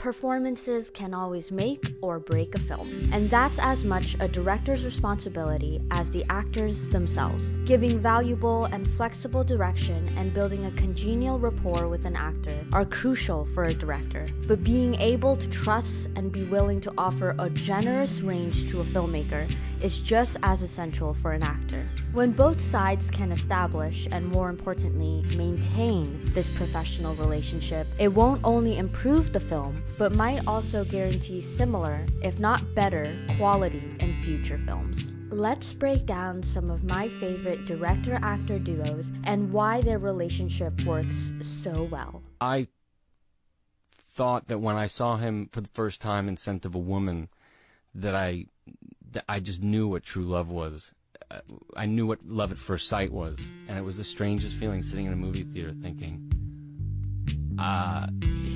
performances can always make or break a film. And that's as much a director's responsibility as the actors themselves. Giving valuable and flexible direction and building a congenial rapport with an actor are crucial for a director. But being able to trust and be willing to offer a generous range to a filmmaker is just as essential for an actor. When both sides can establish and, more importantly, maintain this professional relationship, it won't only improve the film, but might also guarantee similar, if not better, quality in future films. Let's break down some of my favorite director-actor duos and why their relationship works so well. I thought that when I saw him for the first time in Scent of a Woman, that I just knew what true love was. I knew what love at first sight was, and it was the strangest feeling sitting in a movie theater thinking,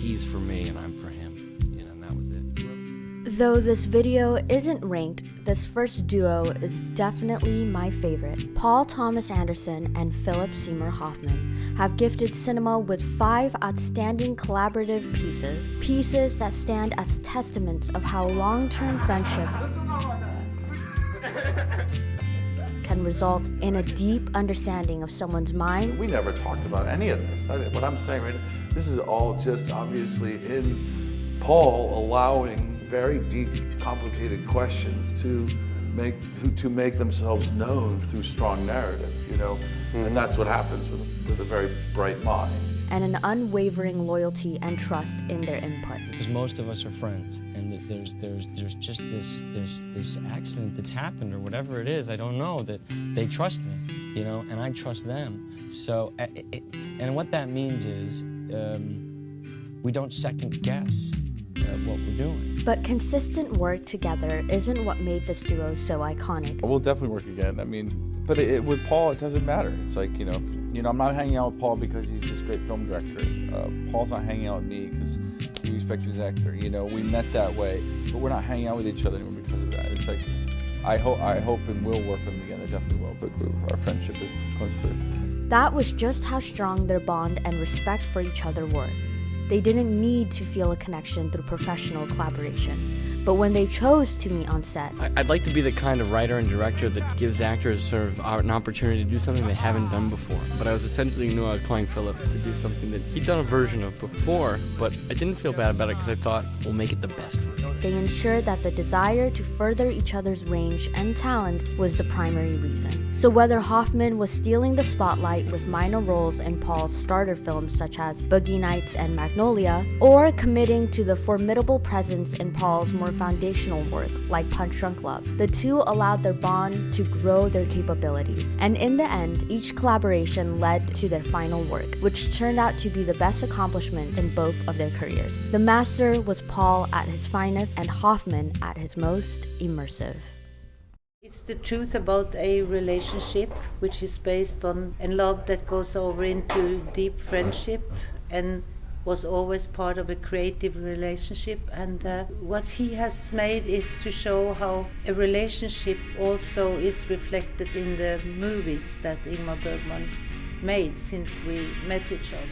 he's for me and I'm for him, and that was it. Though this video isn't ranked, this first duo is definitely my favorite. Paul Thomas Anderson and Philip Seymour Hoffman have gifted cinema with 5 outstanding collaborative pieces that stand as testaments of how long-term friendship can result in a deep understanding of someone's mind. We never talked about any of this. What I'm saying right now, this is all just obviously in Paul allowing very deep, complicated questions to make themselves known through strong narrative, and that's what happens with a very bright mind. And an unwavering loyalty and trust in their input. Because most of us are friends, and there's just this accident that's happened or whatever it is, I don't know, that they trust me, and I trust them. So, and what that means is we don't second guess what we're doing. But consistent work together isn't what made this duo so iconic. We'll definitely work again. But with Paul, it doesn't matter. It's like, I'm not hanging out with Paul because he's this great film director. Paul's not hanging out with me because he respects his actor. We met that way, but we're not hanging out with each other anymore because of that. It's like, I hope and will work with him again. I definitely will, but our friendship comes first. That was just how strong their bond and respect for each other were. They didn't need to feel a connection through professional collaboration. But when they chose to meet on set, I'd like to be the kind of writer and director that gives actors sort of an opportunity to do something they haven't done before. But I was essentially knew I was calling Philip to do something that he'd done a version of before, but I didn't feel bad about it because I thought, we'll make it the best version. They ensured that the desire to further each other's range and talents was the primary reason. So whether Hoffman was stealing the spotlight with minor roles in Paul's starter films such as Boogie Nights and Magnolia, or committing to the formidable presence in Paul's more foundational work like Punch Drunk Love, the two allowed their bond to grow their capabilities. And in the end, each collaboration led to their final work, which turned out to be the best accomplishment in both of their careers. The master was Paul at his finest and Hoffman at his most immersive. It's the truth about a relationship which is based on a love that goes over into deep friendship and was always part of a creative relationship, and what he has made is to show how a relationship also is reflected in the movies that Ingmar Bergman made since we met each other.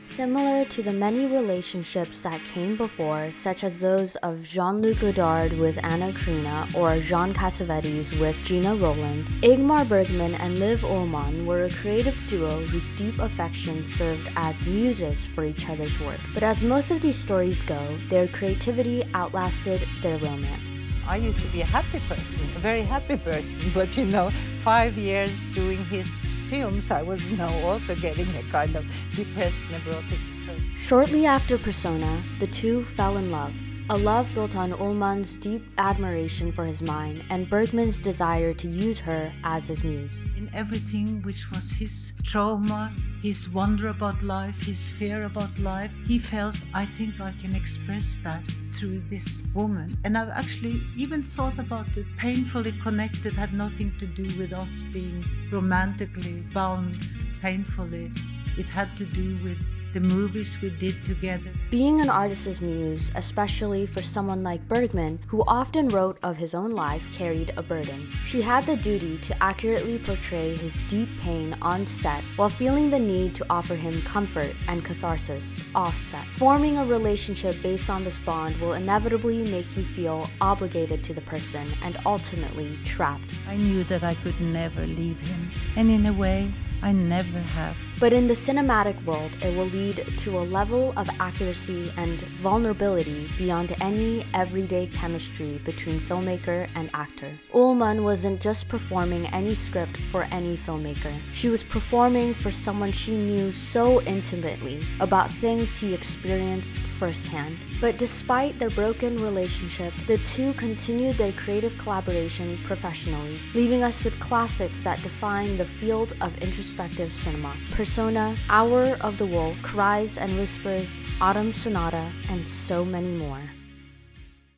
Similar to the many relationships that came before, such as those of Jean-Luc Godard with Anna Karina or Jean Cassavetes with Gina Rowlands, Ingmar Bergman and Liv Ullmann were a creative duo whose deep affection served as muses for each other's work. But as most of these stories go, their creativity outlasted their romance. I used to be a happy person, a very happy person, but 5 years doing his films, I was also getting a kind of depressed, neurotic person. Shortly after Persona, the two fell in love. A love built on Ullmann's deep admiration for his mind and Bergman's desire to use her as his muse. In everything which was his trauma, his wonder about life, his fear about life, he felt, I think I can express that through this woman. And I've actually even thought about it, painfully connected, had nothing to do with us being romantically bound painfully. It had to do with the movies we did together. Being an artist's muse, especially for someone like Bergman, who often wrote of his own life, carried a burden. She had the duty to accurately portray his deep pain on set while feeling the need to offer him comfort and catharsis off-set. Forming a relationship based on this bond will inevitably make you feel obligated to the person and ultimately trapped. I knew that I could never leave him, and in a way, I never have. But in the cinematic world, it will lead to a level of accuracy and vulnerability beyond any everyday chemistry between filmmaker and actor. Ullman wasn't just performing any script for any filmmaker. She was performing for someone she knew so intimately about things he experienced firsthand. But despite their broken relationship, the two continued their creative collaboration professionally, leaving us with classics that define the field of introspective cinema. Persona, Hour of the Wolf, Cries and Whispers, Autumn Sonata, and so many more.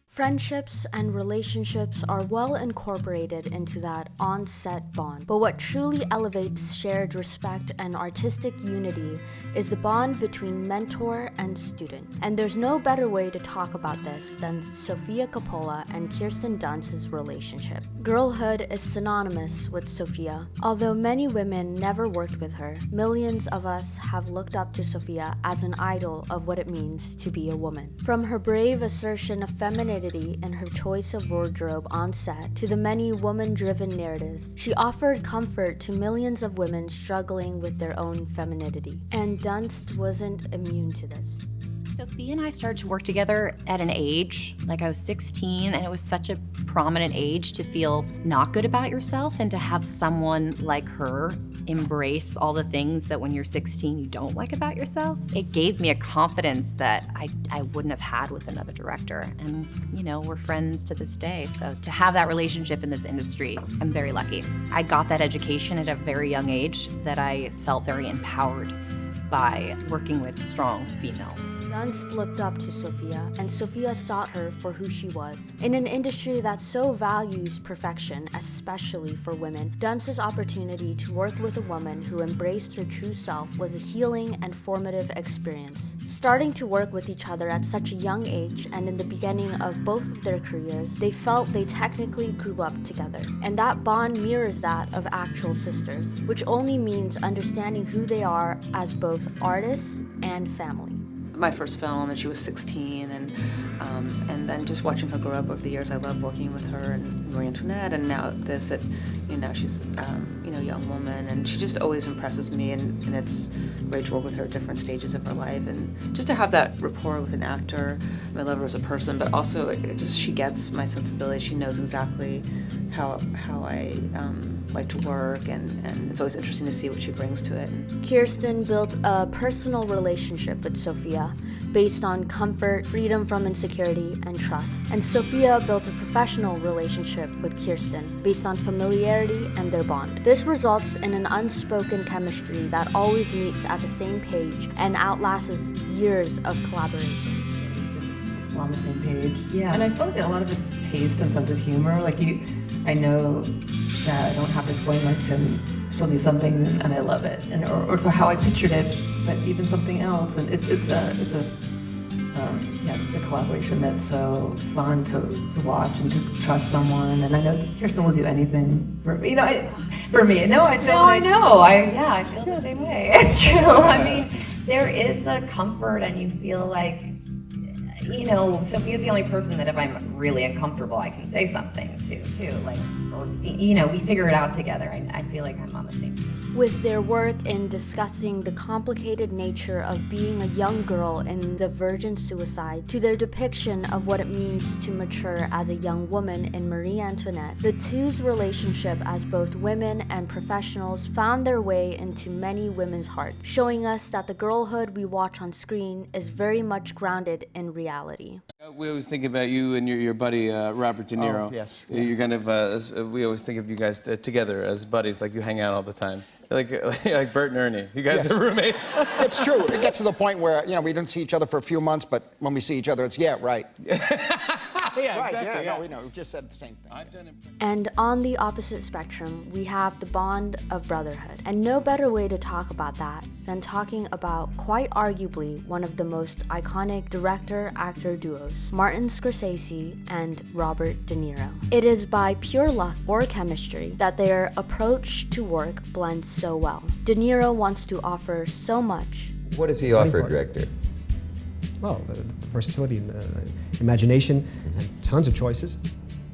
Friendships and relationships are well incorporated into that on-set bond, but what truly elevates shared respect and artistic unity is the bond between mentor and student. And there's no better way to talk about this than Sofia Coppola and Kirsten Dunst's relationship. Girlhood is synonymous with Sofia. Although many women never worked with her, millions of us have looked up to Sofia as an idol of what it means to be a woman. From her brave assertion of femininity in her choice of wardrobe on set to the many woman-driven narratives, she offered comfort to millions of women struggling with their own femininity. And Dunst wasn't immune to this. Sofia and I started to work together at an age, like I was 16, and it was such a prominent age to feel not good about yourself, and to have someone like her embrace all the things that when you're 16 you don't like about yourself. It gave me a confidence that I wouldn't have had with another director, and you know, we're friends to this day. So to have that relationship in this industry, I'm very lucky. I got that education at a very young age that I felt very empowered by working with strong females. Dunst looked up to Sofia, and Sofia sought her for who she was. In an industry that so values perfection, especially for women, Dunst's opportunity to work with a woman who embraced her true self was a healing and formative experience. Starting to work with each other at such a young age, and in the beginning of both of their careers, they felt they technically grew up together. And that bond mirrors that of actual sisters, which only means understanding who they are as both artists and family. My first film, and she was 16, and then just watching her grow up over the years. I love working with her and Marie Antoinette, and now this. Now she's a young woman, and she just always impresses me. And it's great to work with her at different stages of her life, and just to have that rapport with an actor. I love her as a person, but also she gets my sensibility. She knows exactly how I like to work, and it's always interesting to see what she brings to it. Kirsten built a personal relationship with Sofia based on comfort, freedom from insecurity, and trust. And Sofia built a professional relationship with Kirsten based on familiarity and their bond. This results in an unspoken chemistry that always meets at the same page and outlasts years of collaboration. Just on the same page. Yeah. And I feel like a lot of it's taste and sense of humor. Like I know that I don't have to explain much, and she'll do something and I love it, and or so how I pictured it, but even something else, and it's a collaboration that's so fun to watch and to trust someone. And I know Kirsten will do anything for me. For me. No, I feel. No, I know. I feel the same way. It's true. I mean, there is a comfort, and you feel like, Sofia's the only person that if I'm really uncomfortable, I can say something to, too. Like, or see, we figure it out together. I feel like I'm on the same page. With their work in discussing the complicated nature of being a young girl in The Virgin Suicide, to their depiction of what it means to mature as a young woman in Marie Antoinette, the two's relationship as both women and professionals found their way into many women's hearts, showing us that the girlhood we watch on screen is very much grounded in reality. We always think about you and your buddy Robert De Niro. Oh, yes. Yeah. You're kind of we always think of you guys together as buddies, like you hang out all the time, like Bert and Ernie. You guys are roommates. It's true. It gets to the point where we don't see each other for a few months, but when we see each other, it's right. Yeah, right, exactly. yeah, no, we know. We just said the same thing. I've done it. And on the opposite spectrum, we have the bond of brotherhood. And no better way to talk about that than talking about quite arguably one of the most iconic director-actor duos, Martin Scorsese and Robert De Niro. It is by pure luck or chemistry that their approach to work blends so well. De Niro wants to offer so much. What does he offer a director? Well, versatility and imagination and tons of choices,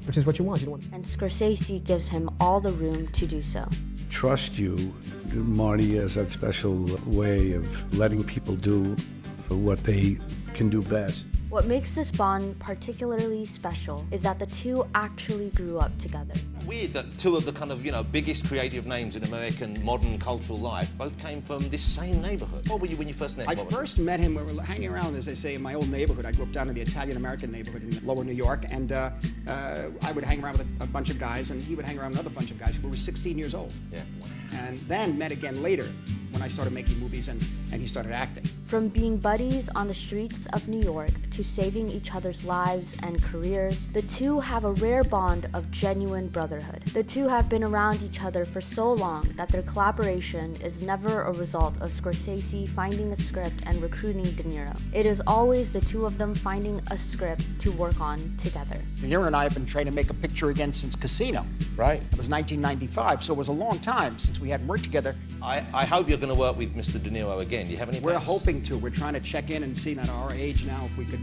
which is what you want. You don't want. And Scorsese gives him all the room to do so. Trust you. Marty has that special way of letting people do for what they can do best. What makes this bond particularly special is that the two actually grew up together. Weird that two of the kind of, biggest creative names in American modern cultural life both came from this same neighborhood. What were you when you first met him? I first met him, we were hanging around, as they say, in my old neighborhood. I grew up down in the Italian-American neighborhood in lower New York, and I would hang around with a bunch of guys, and he would hang around with another bunch of guys. We were 16 years old. Yeah. And then met again later when I started making movies and he started acting. From being buddies on the streets of New York to saving each other's lives and careers, the two have a rare bond of genuine brotherhood. The two have been around each other for so long that their collaboration is never a result of Scorsese finding a script and recruiting De Niro. It is always the two of them finding a script to work on together. De Niro and I have been trying to make a picture again since Casino. Right. It was 1995, so it was a long time since we hadn't worked together. I hope you're going to work with Mr. De Niro again. Do you have any plans? We're hoping to. We're trying to check in and see at our age now if we could,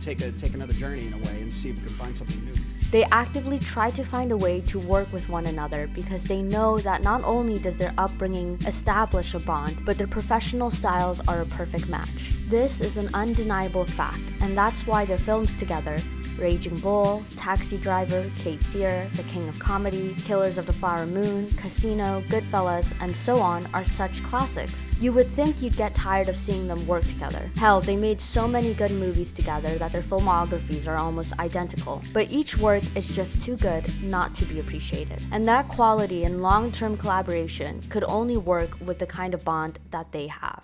take another journey in a way and see if we can find something new. They actively try to find a way to work with one another because they know that not only does their upbringing establish a bond, but their professional styles are a perfect match. This is an undeniable fact, and that's why their films together, Raging Bull, Taxi Driver, Cape Fear, The King of Comedy, Killers of the Flower Moon, Casino, Goodfellas, and so on are such classics. You would think you'd get tired of seeing them work together. Hell, they made so many good movies together that their filmographies are almost identical. But each work is just too good not to be appreciated. And that quality and long-term collaboration could only work with the kind of bond that they have.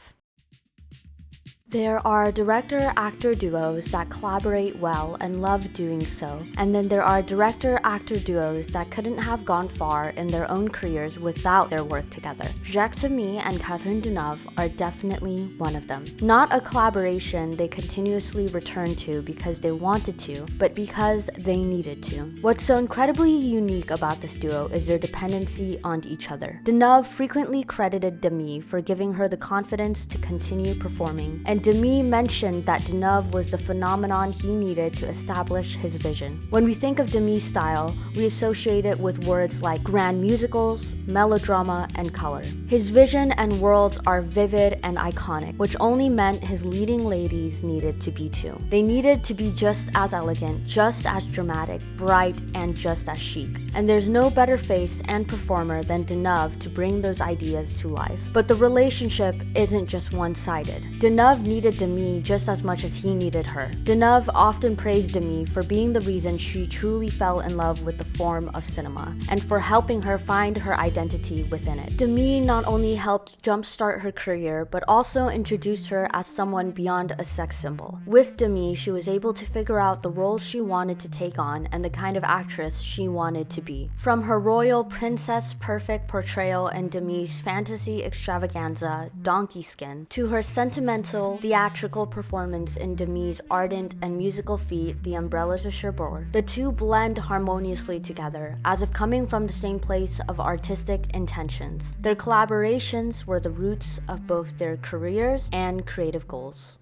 There are director-actor duos that collaborate well and love doing so, and then there are director-actor duos that couldn't have gone far in their own careers without their work together. Jacques Demy and Catherine Deneuve are definitely one of them. Not a collaboration they continuously returned to because they wanted to, but because they needed to. What's so incredibly unique about this duo is their dependency on each other. Deneuve frequently credited Demy for giving her the confidence to continue performing, and Demy mentioned that Deneuve was the phenomenon he needed to establish his vision. When we think of Demy's style, we associate it with words like grand musicals, melodrama, and color. His vision and worlds are vivid and iconic, which only meant his leading ladies needed to be too. They needed to be just as elegant, just as dramatic, bright, and just as chic. And there's no better face and performer than Deneuve to bring those ideas to life. But the relationship isn't just one-sided. Deneuve needed Demy just as much as he needed her. Deneuve often praised Demy for being the reason she truly fell in love with the form of cinema, and for helping her find her identity within it. Demy not only helped jumpstart her career, but also introduced her as someone beyond a sex symbol. With Demy, she was able to figure out the roles she wanted to take on and the kind of actress she wanted to be. From her royal princess perfect portrayal in Demy's fantasy extravaganza, Donkey Skin, to her sentimental, theatrical performance in Demy's ardent and musical feat, The Umbrellas of Cherbourg, the two blend harmoniously together, as if coming from the same place of artistic intentions. Their collaborations were the roots of both their careers and creative goals.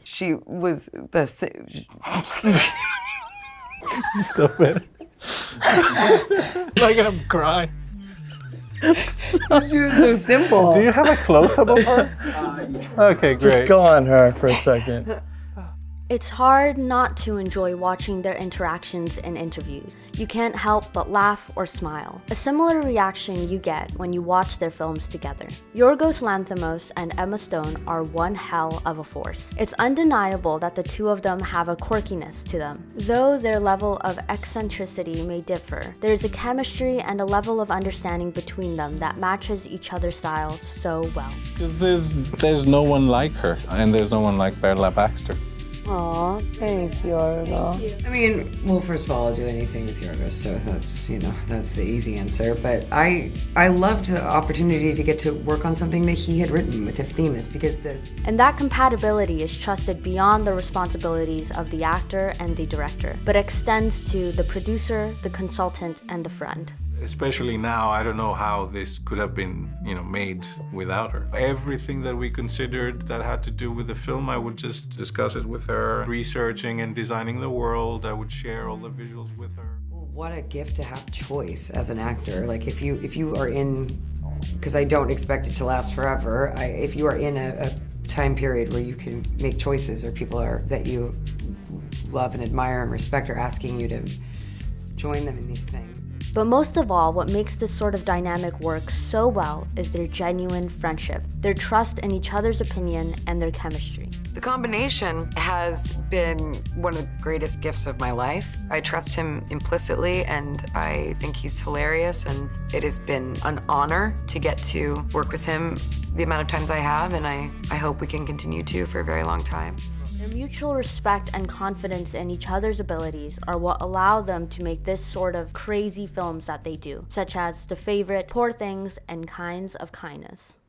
She was the same. Stop it. Look at him cry. She was so simple. Do you have a close-up of her? Okay, great. Just go on her for a second. It's hard not to enjoy watching their interactions in interviews. You can't help but laugh or smile. A similar reaction you get when you watch their films together. Yorgos Lanthimos and Emma Stone are one hell of a force. It's undeniable that the two of them have a quirkiness to them. Though their level of eccentricity may differ, there's a chemistry and a level of understanding between them that matches each other's styles so well. Because there's no one like her, and there's no one like Bella Baxter. Aw, thanks, Yorgo. I mean, well, first of all, I'll do anything with Yorgos, so that's the easy answer. But I loved the opportunity to get to work on something that he had written with Lanthimos, because And that compatibility is trusted beyond the responsibilities of the actor and the director, but extends to the producer, the consultant, and the friend. Especially now, I don't know how this could have been, made without her. Everything that we considered that had to do with the film, I would just discuss it with her. Researching and designing the world, I would share all the visuals with her. What a gift to have choice as an actor. Like if you are in, because I don't expect it to last forever, if you are in a time period where you can make choices, or people that you love and admire and respect are asking you to join them in these things. But most of all, what makes this sort of dynamic work so well is their genuine friendship, their trust in each other's opinion, and their chemistry. The combination has been one of the greatest gifts of my life. I trust him implicitly, and I think he's hilarious, and it has been an honor to get to work with him the amount of times I have, and I hope we can continue to for a very long time. Their mutual respect and confidence in each other's abilities are what allow them to make this sort of crazy films that they do, such as The Favorite, Poor Things, and Kinds of Kindness.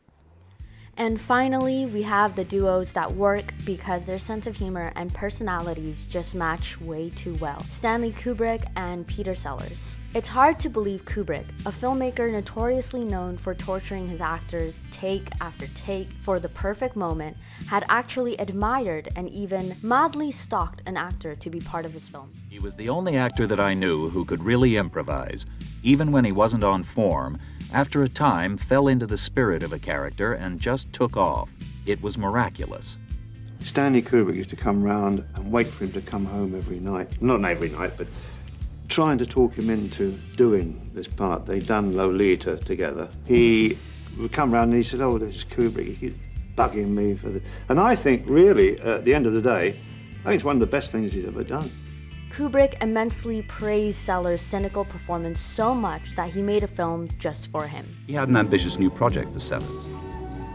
And finally, we have the duos that work because their sense of humor and personalities just match way too well. Stanley Kubrick and Peter Sellers. It's hard to believe Kubrick, a filmmaker notoriously known for torturing his actors take after take for the perfect moment, had actually admired and even mildly stalked an actor to be part of his film. He was the only actor that I knew who could really improvise. Even when he wasn't on form, after a time fell into the spirit of a character and just took off. It was miraculous. Stanley Kubrick used to come round and wait for him to come home every night. Not every night, but trying to talk him into doing this part. They'd done Lolita together. He would come round and he said, "Oh, this is Kubrick. He keeps bugging me for this." And I think, really, at the end of the day, I think it's one of the best things he's ever done. Kubrick immensely praised Sellers' cynical performance so much that he made a film just for him. He had an ambitious new project for Sellers.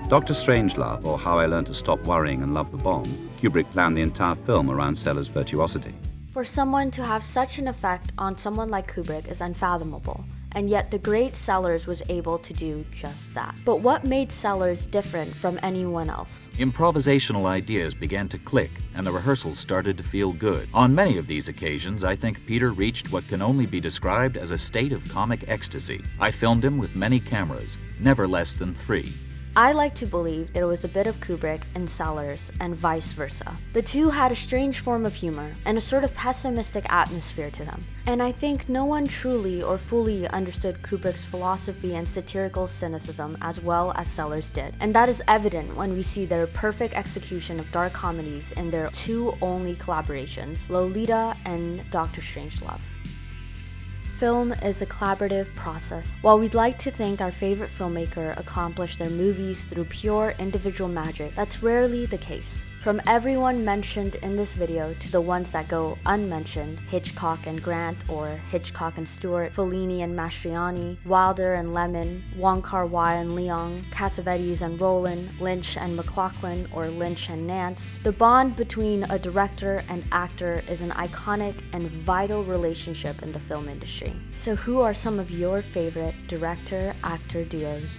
Dr. Strangelove, or How I Learned to Stop Worrying and Love the Bomb, Kubrick planned the entire film around Sellers' virtuosity. For someone to have such an effect on someone like Kubrick is unfathomable, and yet the great Sellers was able to do just that. But what made Sellers different from anyone else? Improvisational ideas began to click, and the rehearsals started to feel good. On many of these occasions, I think Peter reached what can only be described as a state of comic ecstasy. I filmed him with many cameras, never less than 3. I like to believe there was a bit of Kubrick in Sellers and vice versa. The two had a strange form of humor and a sort of pessimistic atmosphere to them. And I think no one truly or fully understood Kubrick's philosophy and satirical cynicism as well as Sellers did. And that is evident when we see their perfect execution of dark comedies in their 2 only collaborations, Lolita and Dr. Strangelove. Film is a collaborative process. While we'd like to think our favorite filmmaker accomplished their movies through pure individual magic, that's rarely the case. From everyone mentioned in this video to the ones that go unmentioned, Hitchcock and Grant, or Hitchcock and Stewart, Fellini and Mastroianni, Wilder and Lemon, Wong Kar-wai and Leong, Cassavetes and Roland, Lynch and McLaughlin, or Lynch and Nance, the bond between a director and actor is an iconic and vital relationship in the film industry. So who are some of your favorite director-actor duos?